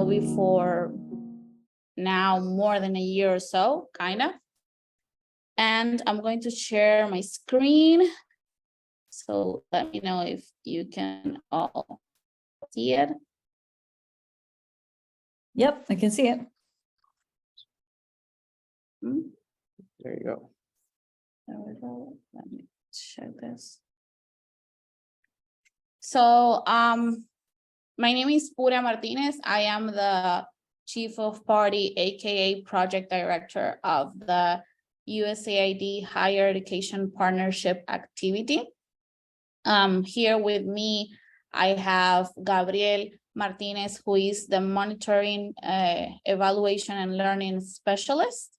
Gnowbe for now more than a year or so, kind of. And I'm going to share my screen. So let me know if you can all see it. Yep, I can see it. There you go. There we go. Let me check this. So my name is Pura Martinez. I am the Chief of Party, aka Project Director of the USAID Higher Education Partnership Activity. Here with me, I have Gabriel Martinez, who is the Monitoring, Evaluation and Learning Specialist.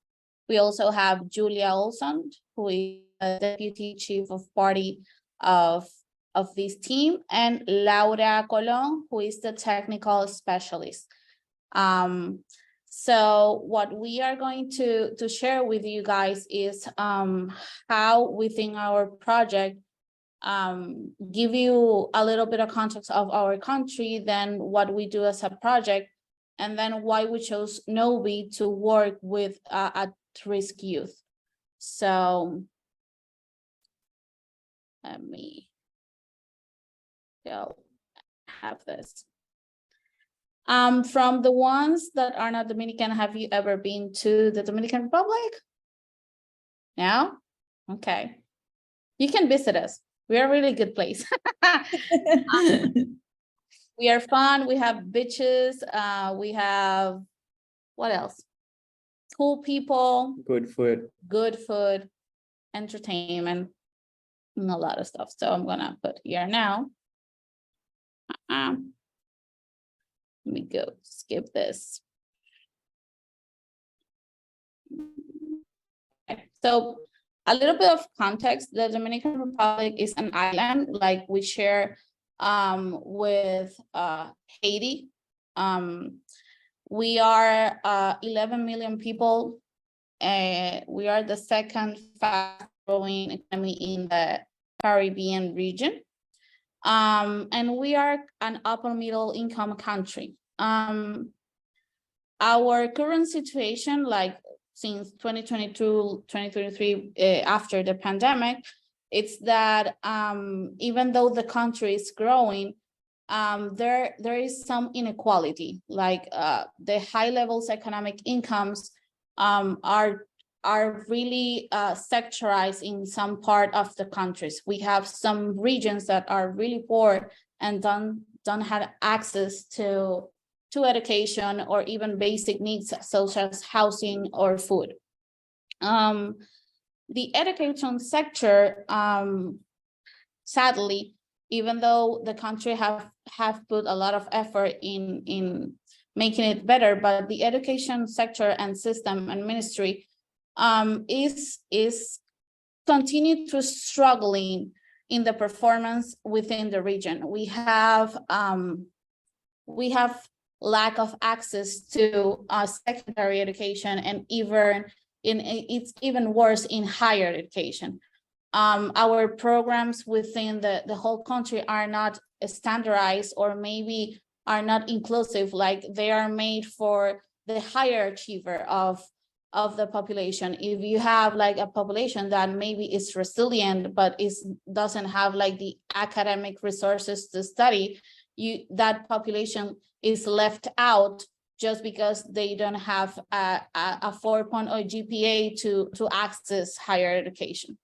We also have Julia Olson, who is the Deputy Chief of Party of this team, and Laura Colon, who is the Technical Specialist. So what we are going to share with you guys is how within our project give you a little bit of context of our country, then what we do as a project, and then why we chose Gnowbe to work with at-risk youth. So let me go have this. From the ones that are not Dominican, have you ever been to the Dominican Republic? No? Okay. You can visit us. We are a really good place. We are fun. We have beaches. We have, what else? Cool people. Good food. Entertainment, and a lot of stuff. So I'm gonna put here now. Let me go skip this. Okay. So a little bit of context, the Dominican Republic is an island, like we share with Haiti. We are 11 million people. We are the second fast growing economy in the Caribbean region. And we are an upper middle income country. Our current situation, like since 2022, 2023, after the pandemic, it's that even though the country is growing, there is some inequality, like the high levels economic incomes are really sectorized in some part of the countries. We have some regions that are really poor and don't have access to education or even basic needs such as housing or food. The education sector, sadly, even though the country have put a lot of effort in making it better, but the education sector and system and ministry is continue to struggling in the performance within the region. We have lack of access to secondary education, and it's even worse in higher education. Our programs within the whole country are not standardized, or maybe are not inclusive, like they are made for the higher achiever of the population. If you have like a population that maybe is resilient, but doesn't have like the academic resources to study, that population is left out just because they don't have a 4.0 GPA to access higher education.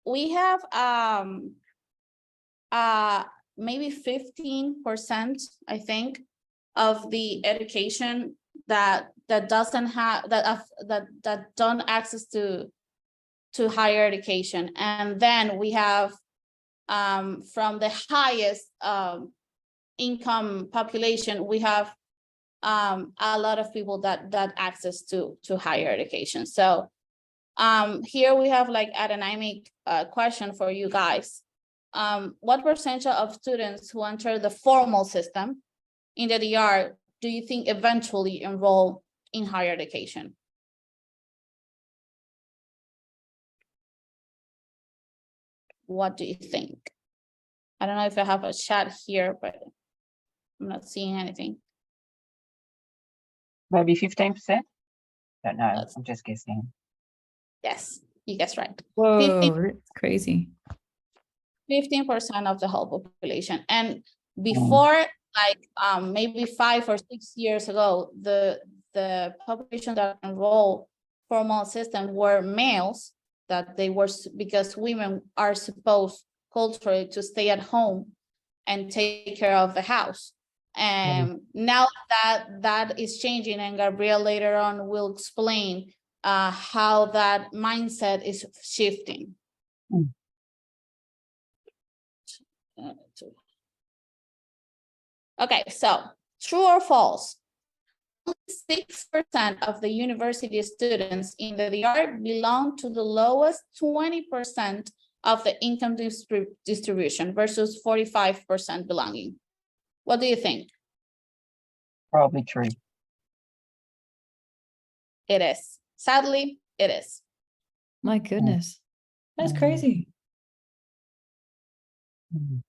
We have maybe 15%, I think, of the education that doesn't have that don't access to higher education. And then we have from the highest income population, we have a lot of people that access to higher education. So here we have like a dynamic question for you guys. What percentage of students who enter the formal system in the DR do you think eventually enroll in higher education? What do you think? I don't know if I have a chat here, but I'm not seeing anything. Maybe 15%? Don't know. That's- I'm just guessing. Yes, you guess right. Whoa, that's crazy. 15% of the whole population. And before, like maybe 5 or 6 years ago, the population that enrolled formal system were males, that they were, because women are supposed culturally to stay at home and take care of the house. And now that is changing, and Gabriel later on will explain how that mindset is shifting. Okay, so true or false? 6% of the university students in the DR belong to the lowest 20% of the income distribution versus 45% belonging. What do you think? Probably true. It is. Sadly, it is. My goodness. That's Mm. crazy. Mm.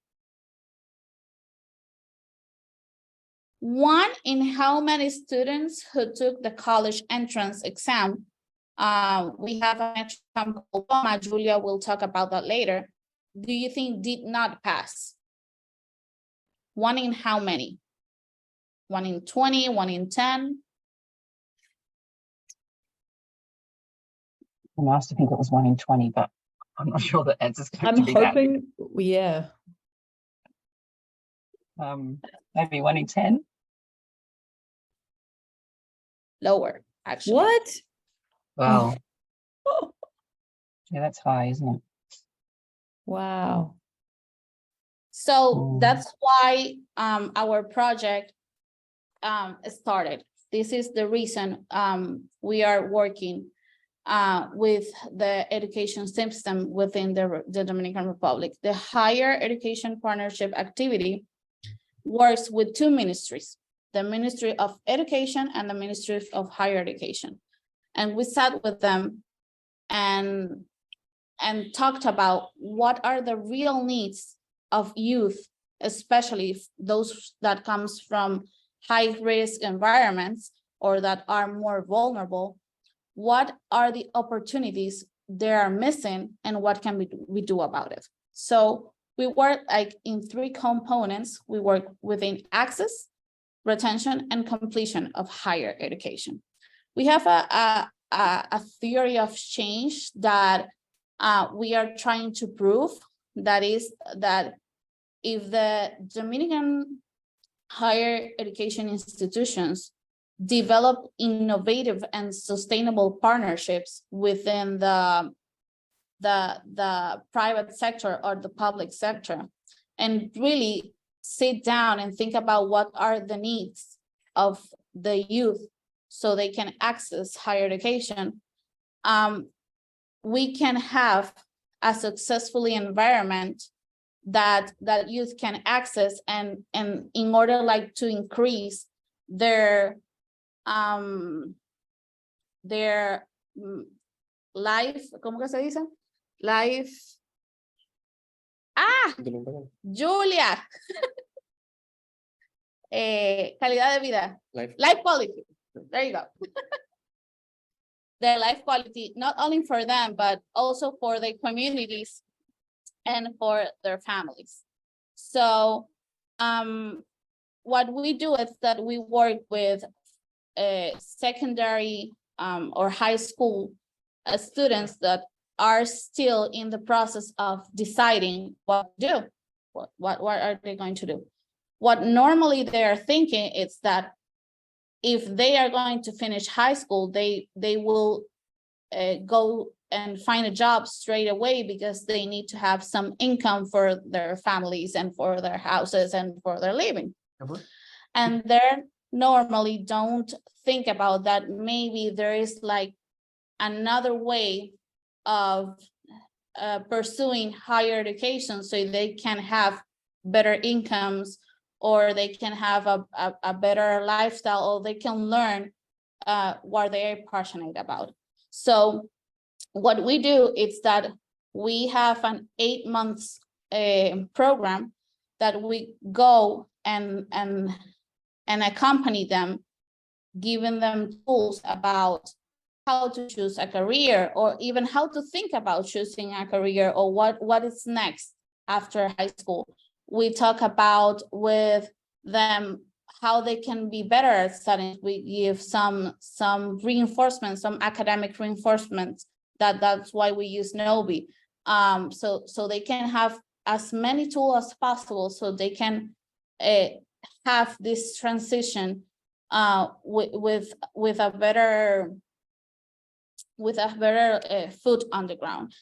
One in how many students who took the college entrance exam? We have an exam called POMA. Julia will talk about that later. Do you think did not pass? One in how many? 1 in 20, 1 in 10? I'm asked to think it was 1 in 20, but I'm not sure the answer's going I'm to be that. hoping, yeah. Maybe 1 in 10. Lower, actually. What? Wow. Yeah, that's high, isn't it? Wow. So that's why our project started. This is the reason we are working with the education system within the Dominican Republic. The Higher Education Partnership activity works with 2 ministries, the Ministry of Education and the Ministry of Higher Education. And we sat with them and talked about what are the real needs of youth, especially those that comes from high-risk environments or that are more vulnerable. What are the opportunities they are missing, and what can we do about it? So we work like in 3 components. We work within access, retention, and completion of higher education. We have a theory of change that we are trying to prove, that is that if the Dominican higher education institutions develop innovative and sustainable partnerships within the private sector or the public sector, and really sit down and think about what are the needs of the youth so they can access higher education, we can have a successful environment that youth can access, and in order like to increase their life, ¿cómo que se dice? Life. Julia. Calidad de vida. Life quality. There you go. Their life quality, not only for them, but also for their communities and for their families. So what we do is that we work with secondary or high school students that are still in the process of deciding what to do. What are they going to do? What normally they are thinking is that if they are going to finish high school, they will go and find a job straight away because they need to have some income for their families and for their houses and for their living. And they normally don't think about that. Maybe there is like another way of pursuing higher education so they can have better incomes, or they can have a better lifestyle, or they can learn what they are passionate about. So what we do is that we have an 8 months program that we go and accompany them, giving them tools about how to choose a career, or even how to think about choosing a career, or what is next after high school. We talk about with them how they can be better at studying. We give some reinforcement, some academic reinforcement. That's why we use Gnowbe. So they can have as many tools as possible, so they can have this transition with a better foot on the ground.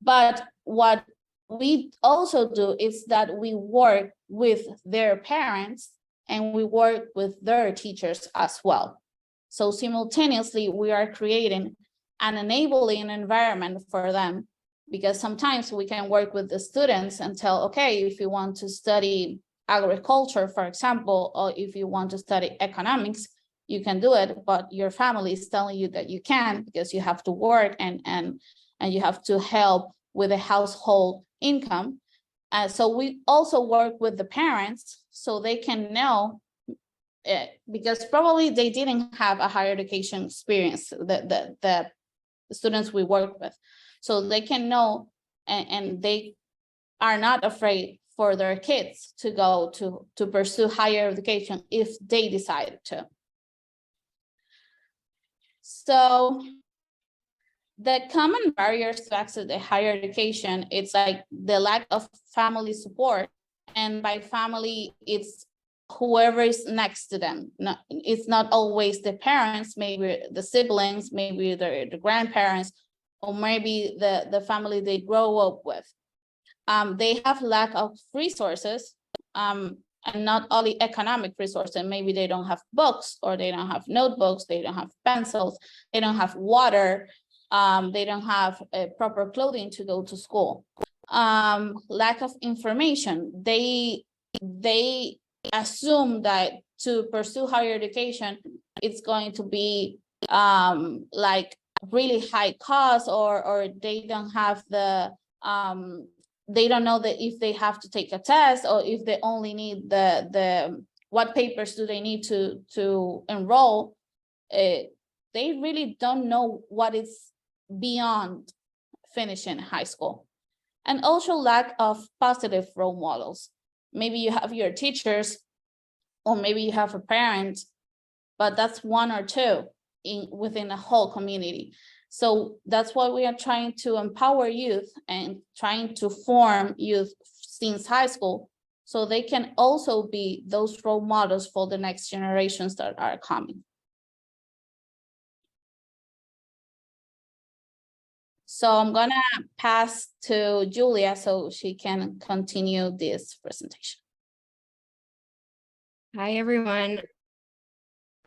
But what we also do is that we work with their parents and we work with their teachers as well. So simultaneously, we are creating an enabling environment for them, because sometimes we can work with the students and tell, okay, if you want to study agriculture, for example, or if you want to study economics, you can do it, but your family is telling you that you can't because you have to work and you have to help with the household income. So we also work with the parents so they can know, because probably they didn't have a higher education experience, the students we work with. So they can know, and they are not afraid for their kids to go to pursue higher education if they decide to. So the common barriers to access the higher education, it's like the lack of family support. And by family, it's whoever is next to them. It's not always the parents, maybe the siblings, maybe the grandparents, or maybe the family they grow up with. They have lack of resources, and not only economic resources. Maybe they don't have books, or they don't have notebooks, they don't have pencils, they don't have water, they don't have proper clothing to go to school. Lack of information. They assume that to pursue higher education, it's going to be like really high cost, or they don't have the they don't know that if they have to take a test, or if they only need the what papers do they need to enroll. They really don't know what is beyond finishing high school. And also lack of positive role models. Maybe you have your teachers, or maybe you have a parent, but that's one or two within a whole community. So that's why we are trying to empower youth and trying to form youth since high school, so they can also be those role models for the next generations that are coming. So I'm gonna pass to Julia so she can continue this presentation. Hi, everyone.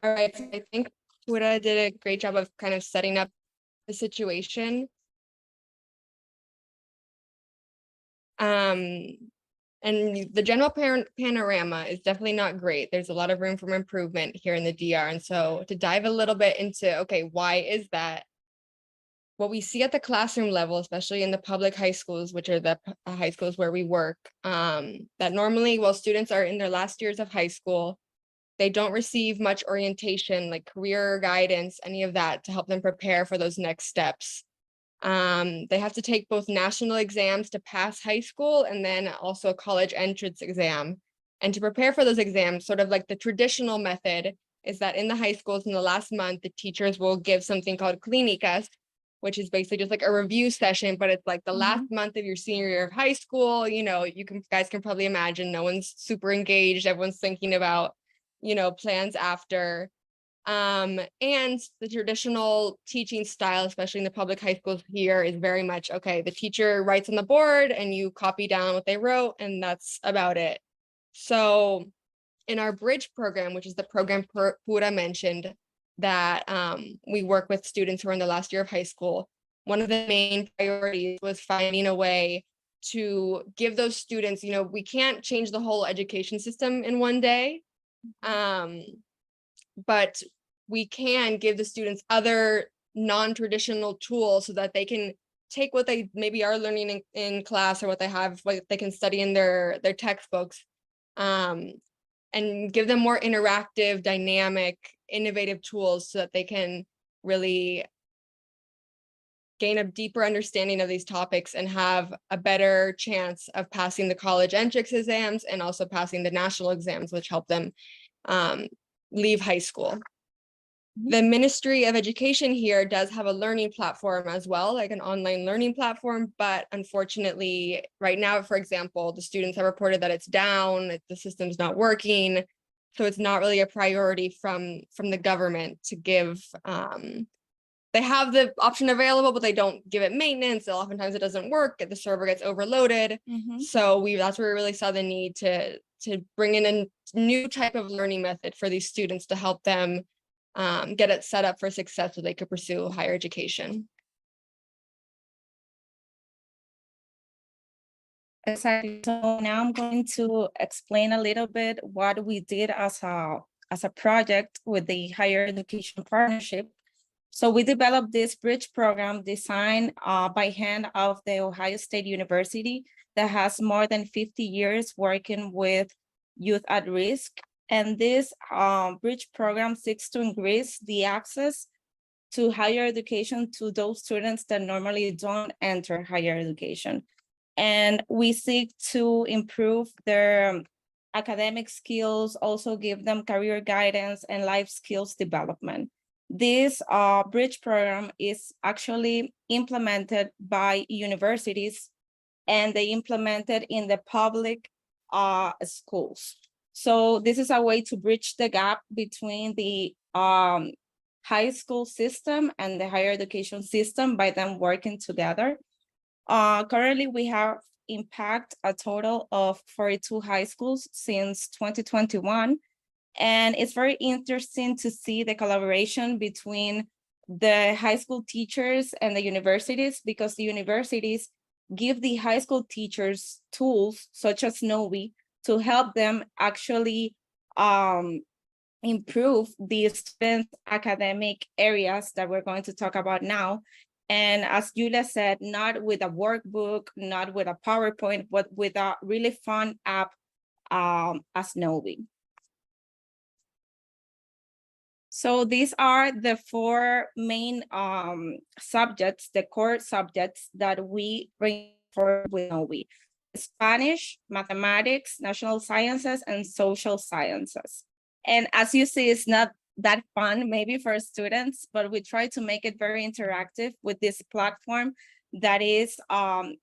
All right, so I think Huda did a great job of kind of setting up the situation. And the general panorama is definitely not great. There's a lot of room for improvement here in the DR. And so to dive a little bit into, okay, why is that? What we see at the classroom level, especially in the public high schools, which are the high schools where we work, that normally while students are in their last years of high school, they don't receive much orientation, like career guidance, any of that to help them prepare for those next steps. They have to take both national exams to pass high school and then also a college entrance exam. And to prepare for those exams, sort of like the traditional method is that in the high schools in the last month, the teachers will give something called clínicas, which is basically just like a review session, but it's like the last month of your senior year of high school. You know, guys can probably imagine no one's super engaged. Everyone's thinking about, you know, plans after. And the traditional teaching style, especially in the public high schools here, is very much, okay, the teacher writes on the board and you copy down what they wrote, and that's about it. So in our bridge program, which is the program Pura mentioned, that we work with students who are in the last year of high school, one of the main priorities was finding a way to give those students, you know, we can't change the whole education system in one day, but we can give the students other non-traditional tools so that they can take what they maybe are learning in class, or what they can study in their textbooks, and give them more interactive, dynamic, innovative tools so that they can really gain a deeper understanding of these topics and have a better chance of passing the college entrance exams and also passing the national exams, which help them leave high school. The Ministry of Education here does have a learning platform as well, like an online learning platform, but unfortunately, right now, for example, the students have reported that it's down, the system's not working, so it's not really a priority from the government to give. They have the option available, but they don't give it maintenance. So oftentimes it doesn't work. The server gets overloaded. So that's where we really saw the need to bring in a new type of learning method for these students to help them get it set up for success so they could pursue higher education. Exactly. So now I'm going to explain a little bit what we did as a project with the Higher Education Partnership. So we developed this bridge program designed by hand of the Ohio State University that has more than 50 years working with youth at risk. And this bridge program seeks to increase the access to higher education to those students that normally don't enter higher education. And we seek to improve their academic skills, also give them career guidance and life skills development. This bridge program is actually implemented by universities, and they implement it in the public schools. So this is a way to bridge the gap between the high school system and the higher education system by them working together. Currently, we have impacted a total of 42 high schools since 2021. And it's very interesting to see the collaboration between the high school teachers and the universities, because the universities give the high school teachers tools such as Gnowbe to help them actually improve the students' academic areas that we're going to talk about now. And as Julia said, not with a workbook, not with a PowerPoint, but with a really fun app as Gnowbe. So these are the four main subjects, the core subjects that we reinforce with Gnowbe: Spanish, mathematics, national sciences, and social sciences. And as you see, it's not that fun maybe for students, but we try to make it very interactive with this platform that is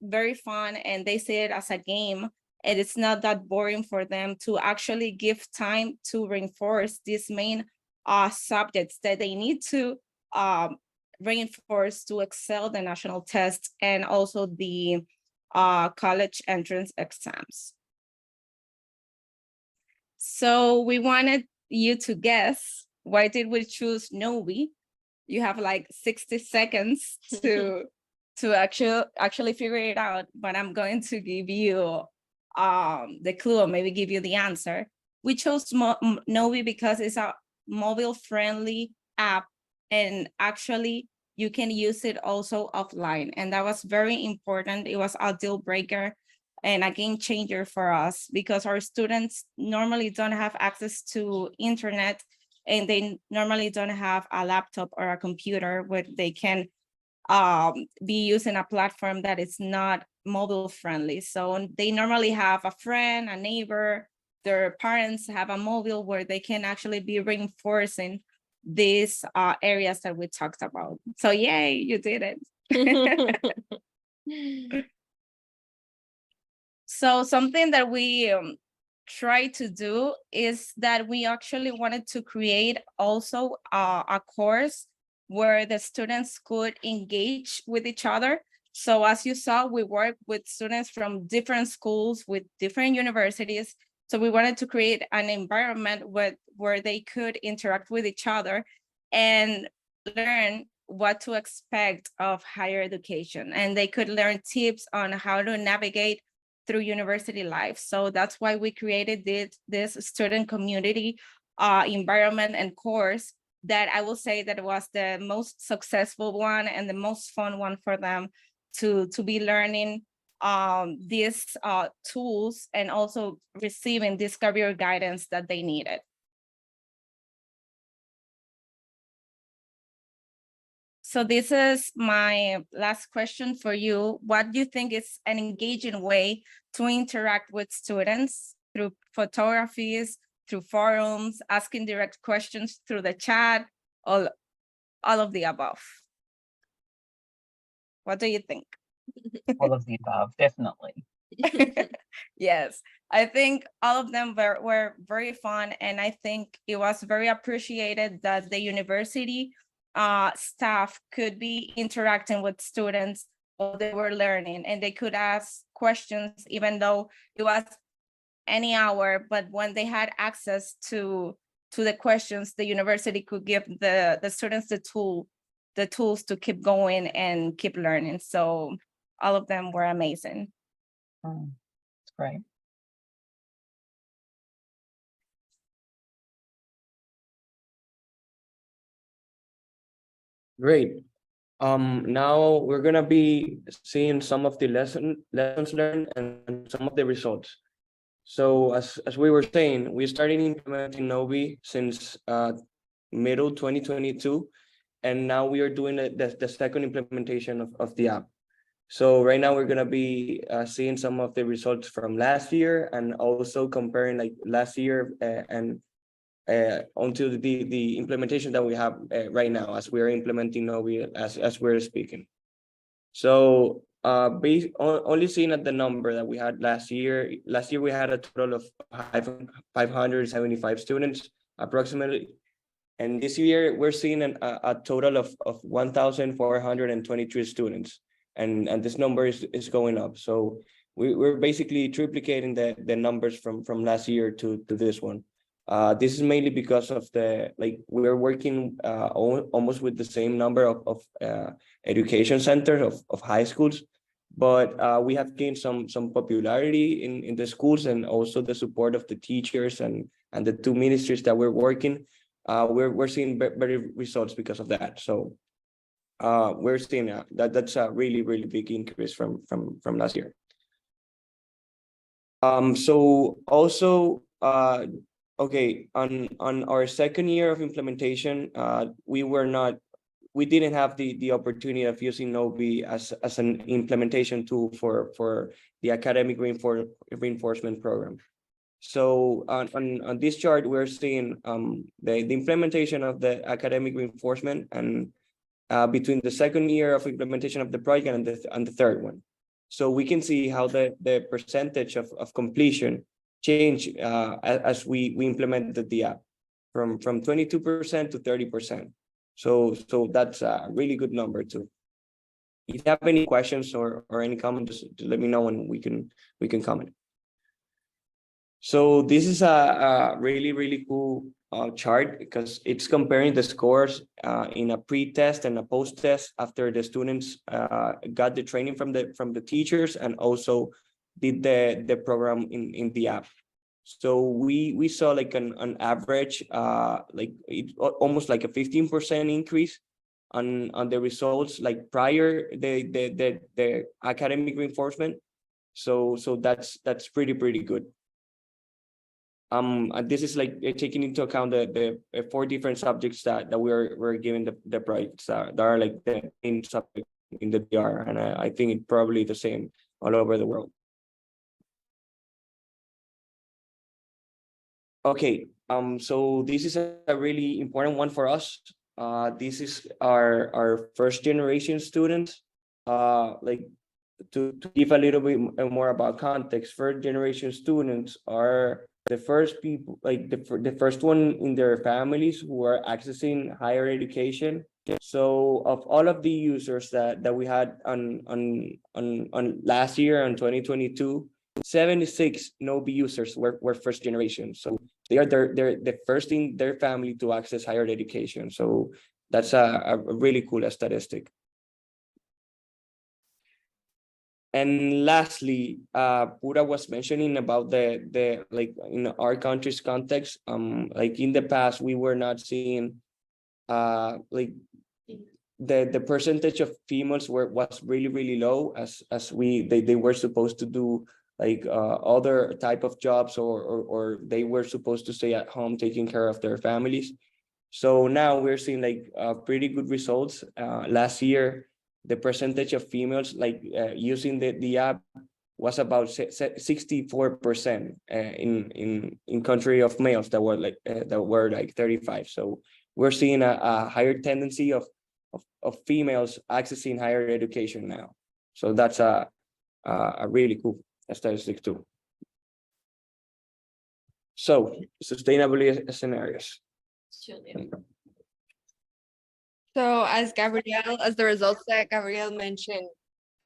very fun, and they see it as a game, and it's not that boring for them to actually give time to reinforce these main subjects that they need to reinforce to excel the national test and also the college entrance exams. So we wanted you to guess, why did we choose Gnowbe? You have like 60 seconds to actually figure it out, but I'm going to give you the clue, or maybe give you the answer. We chose Gnowbe because it's a mobile-friendly app, and actually you can use it also offline, and that was very important. It was a deal breaker and a game changer for us, because our students normally don't have access to internet, and they normally don't have a laptop or a computer where they can be using a platform that is not mobile friendly. So they normally have a friend, a neighbor, their parents have a mobile where they can actually be reinforcing these areas that we talked about. So yay, you did it. So something that we try to do is that we actually wanted to create also a course where the students could engage with each other. So as you saw, we work with students from different schools, with different universities. So we wanted to create an environment where they could interact with each other and learn what to expect of higher education. And they could learn tips on how to navigate through university life. So that's why we created this student community environment and course that I will say that it was the most successful one and the most fun one for them to be learning these tools and also receiving this career guidance that they needed. So this is my last question for you. What do you think is an engaging way to interact with students through photographies, through forums, asking direct questions through the chat, all of the above? What do you think? All of the above, definitely. Yes, I think all of them were very fun, and I think it was very appreciated that the university staff could be interacting with students while they were learning, and they could ask questions even though it was any hour, but when they had access to the questions, the university could give the students the tools to keep going and keep learning. So all of them were amazing. It's great. Great. Now we're gonna be seeing some of the lessons learned and some of the results. So as we were saying, we started implementing Gnowbe since middle 2022, and now we are doing the second implementation of the app. So right now we're gonna be seeing some of the results from last year, and also comparing like last year and onto the implementation that we have right now as we are implementing Gnowbe as we're speaking. So only seeing at the number that we had last year we had a total of 575 students approximately, and this year we're seeing a total of 1,423 students, and this number is going up. So we're basically triplicating the numbers from last year to this one. This is mainly because of we're working almost with the same number of education centers of high schools, but we have gained some popularity in the schools, and also the support of the teachers and the two ministries that we're working. We're seeing better results because of that. So we're seeing that's a really big increase from last year. So also okay, on our second year of implementation, we didn't have the opportunity of using Gnowbe as an implementation tool for the academic reinforcement program. So on this chart, we're seeing the implementation of the academic reinforcement, and between the second year of implementation of the project and the third one. So we can see how the percentage of completion change as we implemented the app from 22% to 30%. So that's a really good number too. If you have any questions or any comments, just let me know and we can comment. So this is a really cool chart, because it's comparing the scores in a pre-test and a post-test after the students got the training from the teachers and also did the program in the app. So we saw like an average almost like a 15% increase on the results like prior the academic reinforcement. So that's pretty good. And this is like taking into account the 4 different subjects that we're giving the projects that are like the main subject in the DR, and I think it's probably the same all over the world. Okay, so this is a really important one for us. This is our first generation students. Like to give a little bit more about context, first generation students are the first people, like the first one in their families who are accessing higher education. So of all of the users that we had on last year on 2022, 76 Gnowbe users were first generation. So they're the first in their family to access higher education. So that's a really cool statistic. And lastly, Pura was mentioning about the like in our country's context, like in the past, we were not seeing like the percentage of females was really low, as they were supposed to do like other type of jobs, or they were supposed to stay at home taking care of their families. So now we're seeing like pretty good results. Last year, the percentage of females like using the app was about 64% in country of males that were like 35. So we're seeing a higher tendency of females accessing higher education now. So that's a really cool statistic too. So sustainability scenarios. So as the results that Gabrielle mentioned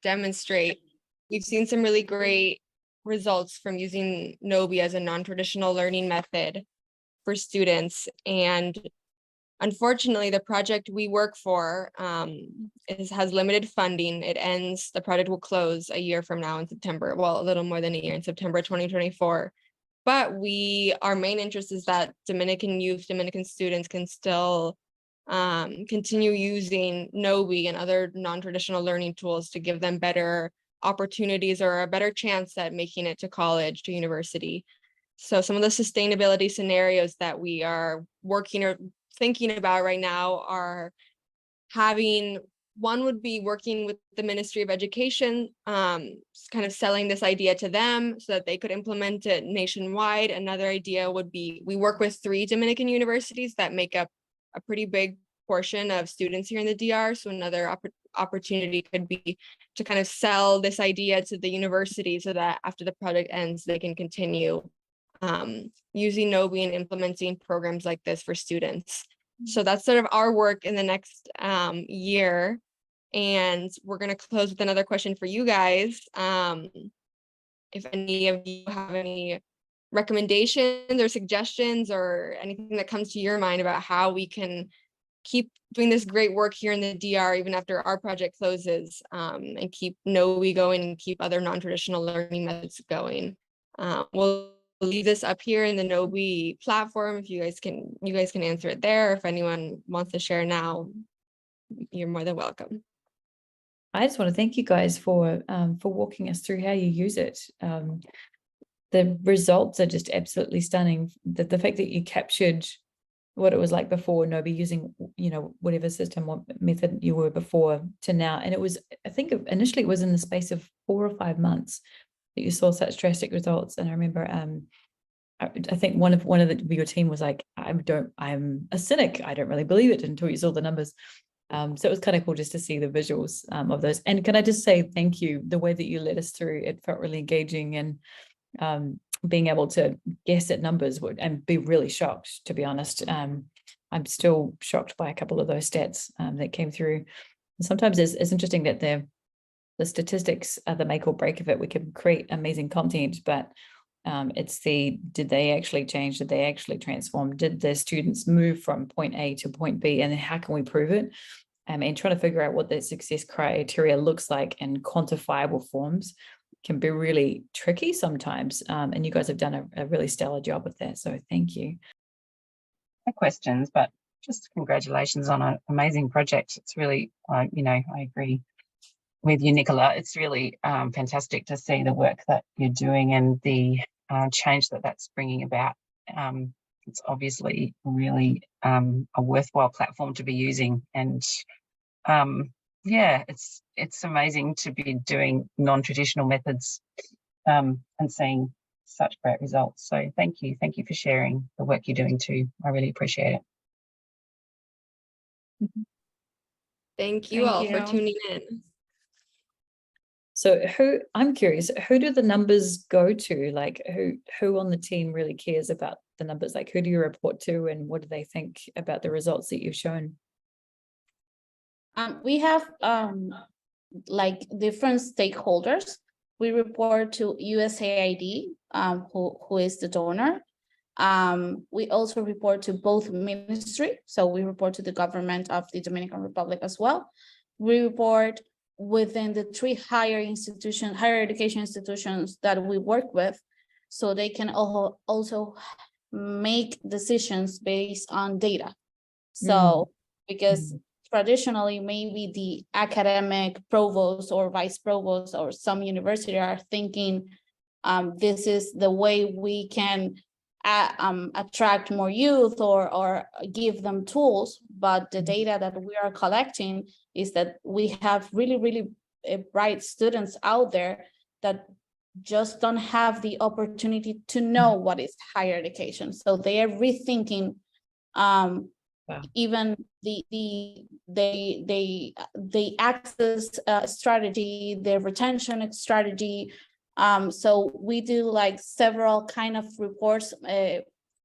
demonstrate, we've seen some really great results from using Gnowbe as a non-traditional learning method for students. And unfortunately, the project we work for has limited funding. The project will close a year from now in September, well, a little more than a year, in September 2024. But our main interest is that Dominican students can still continue using Gnowbe and other non-traditional learning tools to give them better opportunities or a better chance at making it to college, to university. So some of the sustainability scenarios that we are working or thinking about right now are one would be working with the Ministry of Education, kind of selling this idea to them so that they could implement it nationwide. Another idea would be, we work with 3 Dominican universities that make up a pretty big portion of students here in the DR. So another opportunity could be to kind of sell this idea to the university so that after the project ends, they can continue using Gnowbe and implementing programs like this for students. So that's sort of our work in the next year. And we're going to close with another question for you guys. If any of you have any recommendations or suggestions or anything that comes to your mind about how we can keep doing this great work here in the DR even after our project closes, and keep Gnowbe going and keep other non-traditional learning methods going. We'll leave this up here in the Gnowbe platform. If you guys can answer it there. If anyone wants to share now, you're more than welcome. I just want to thank you guys for walking us through how you use it. The results are just absolutely stunning. The fact that you captured what it was like before Gnowbe, using, whatever system or method you were before to now. And it was, I think initially it was in the space of 4 or 5 months that you saw such drastic results. And I remember, I think one of your team was like, I'm a cynic. I don't really believe it until you saw the numbers. So it was kind of cool just to see the visuals of those. And can I just say thank you, the way that you led us through, it felt really engaging, and being able to guess at numbers and be really shocked, to be honest. I'm still shocked by a couple of those stats that came through. And sometimes it's interesting that the statistics are the make or break of it. We can create amazing content, but it's did they actually change? Did they actually transform? Did the students move from point A to point B? And how can we prove it? And trying to figure out what that success criteria looks like in quantifiable forms can be really tricky sometimes. And you guys have done a really stellar job with that. So thank you. No questions, but just congratulations on an amazing project. It's really, I agree with you, Nicola. It's really fantastic to see the work that you're doing and the change that's bringing about. It's obviously really a worthwhile platform to be using, and it's amazing to be doing non-traditional methods and seeing such great results. So thank you for sharing the work you're doing too. I really appreciate it. Thank you all for tuning in. So I'm curious, who do the numbers go to? Like who on the team really cares about the numbers? Like who do you report to, and what do they think about the results that you've shown? We have like different stakeholders. We report to USAID, who is the donor. We also report to both ministry. So we report to the government of the Dominican Republic as well. We report within the 3 higher education institutions that we work with, so they can also make decisions based on data. So because traditionally maybe the academic provost or vice provost or some university are thinking this is the way we can attract more youth or give them tools, but the data that we are collecting is that we have really bright students out there that just don't have the opportunity to know what is higher education. So they are rethinking even the access strategy, the retention strategy. So we do like several kind of reports.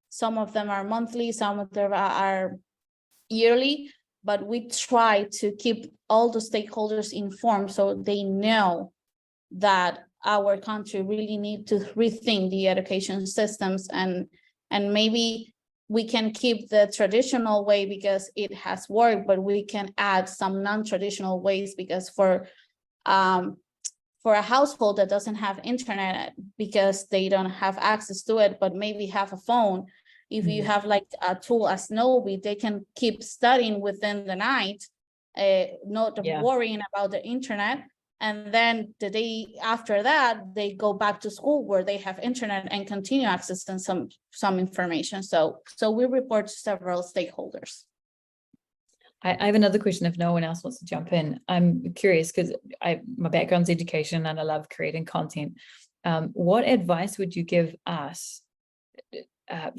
Some of them are monthly, some of them are yearly, but we try to keep all the stakeholders informed so they know that our country really need to rethink the education systems, and maybe we can keep the traditional way because it has worked, but we can add some non-traditional ways, because for a household that doesn't have internet because they don't have access to it, but maybe have a phone, if you have like a tool as Gnowbe, they can keep studying within the night, not worrying about the internet. And then the day after that, they go back to school where they have internet and continue accessing some information. So we report to several stakeholders. I have another question if no one else wants to jump in. I'm curious because my background's education and I love creating content. What advice would you give us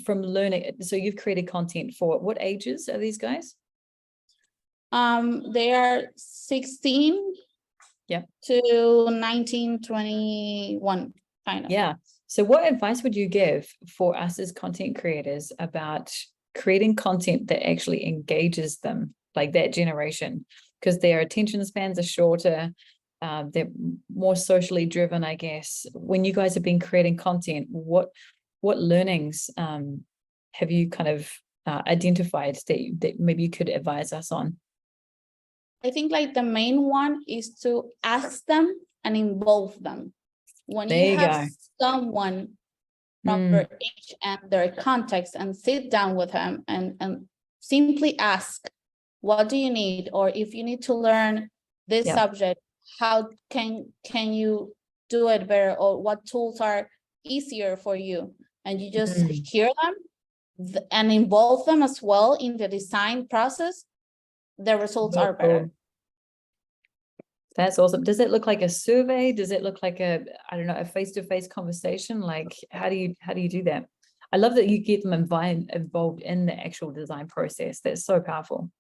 from learning? So you've created content for what ages are these guys? They are 16 to 19, 21 kind of. Yeah. So what advice would you give for us as content creators about creating content that actually engages them, like that generation? Because their attention spans are shorter, they're more socially driven, I guess. When you guys have been creating content, what learnings have you kind of identified that maybe you could advise us on? I think like the main one is to ask them and involve them. When you have someone from their age and their context and sit down with them and simply ask, what do you need? Or if you need to learn this subject, how can you do it better? Or what tools are easier for you? And you just hear them and involve them as well in the design process. The results are better. That's awesome. Does it look like a survey? Does it look like a face-to-face conversation? Like, how do you do that? I love that you get them involved in the actual design process. That's so powerful.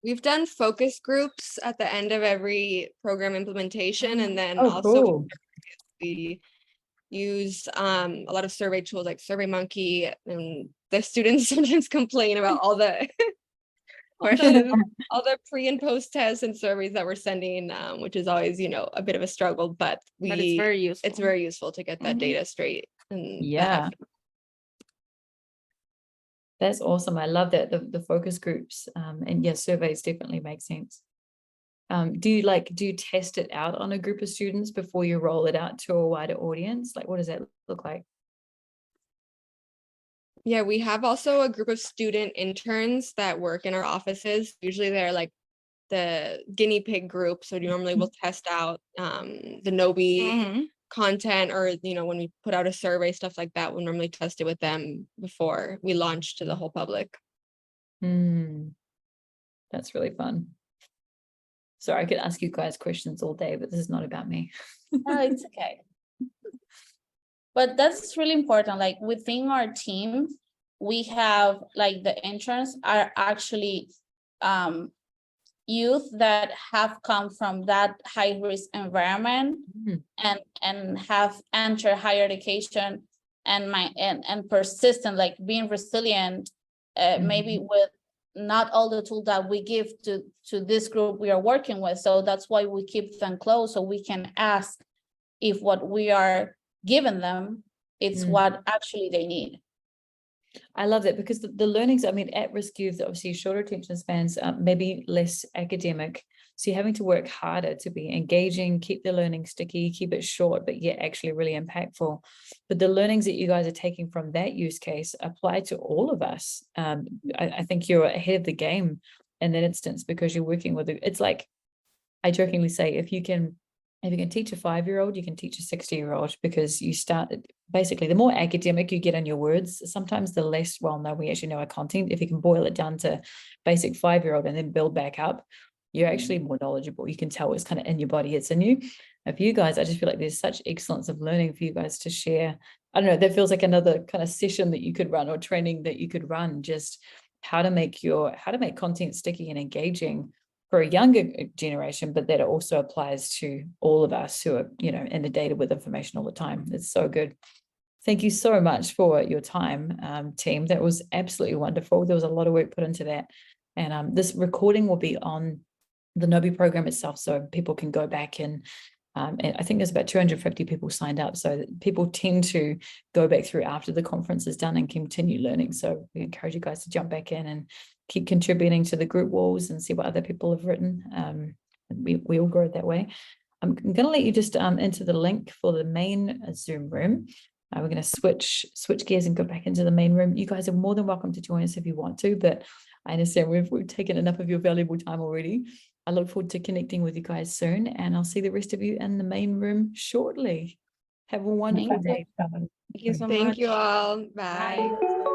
We've done focus groups at the end of every program implementation, and then we use a lot of survey tools like SurveyMonkey, and the students sometimes complain about all the questions, all the pre and post tests and surveys that we're sending, which is always, a bit of a struggle, but it's very useful. It's very useful to get that data straight. And that's awesome. I love that the focus groups and yes, surveys definitely make sense. Do you test it out on a group of students before you roll it out to a wider audience? Like, what does that look like? Yeah, we have also a group of student interns that work in our offices. Usually they're like the guinea pig group. So normally we'll test out the Gnowbe content, or when we put out a survey, stuff like that, we'll normally test it with them before we launch to the whole public. That's really fun. Sorry, I could ask you guys questions all day, but this is not about me. No, it's okay. But that's really important. Like within our team, we have like the interns are actually youth that have come from that high risk environment and have entered higher education and persistent, like being resilient, maybe with not all the tools that we give to this group we are working with. So that's why we keep them close, so we can ask if what we are giving them, it's what actually they need. I love that, because the learnings, I mean, at-risk youth, obviously shorter attention spans, maybe less academic. So you're having to work harder to be engaging, keep the learning sticky, keep it short, but yet actually really impactful. But the learnings that you guys are taking from that use case apply to all of us. I think you're ahead of the game in that instance, because you're working with it's like, I jokingly say, if you can teach a 5-year-old, you can teach a 60-year-old, because you start, basically, the more academic you get in your words, sometimes the less well-known we actually know our content. If you can boil it down to basic 5-year-old and then build back up, you're actually more knowledgeable. You can tell it's kind of in your body, it's in you. If you guys, I just feel like there's such excellence of learning for you guys to share. I don't know, that feels like another kind of session that you could run, or training that you could run, just how to make content sticky and engaging for a younger generation, but that it also applies to all of us who are, inundated with information all the time. It's so good. Thank you so much for your time, team. That was absolutely wonderful. There was a lot of work put into that. And this recording will be on the Gnowbe program itself, so people can go back and I think there's about 250 people signed up. So people tend to go back through after the conference is done and continue learning. So we encourage you guys to jump back in and keep contributing to the group walls and see what other people have written. We all grow that way. I'm going to let you just into the link for the main Zoom room. We're going to switch gears and go back into the main room. You guys are more than welcome to join us if you want to, but I understand we've taken enough of your valuable time already. I look forward to connecting with you guys soon, and I'll see the rest of you in the main room shortly. Have a wonderful day. Thank you so much. Thank you all. Bye. Bye.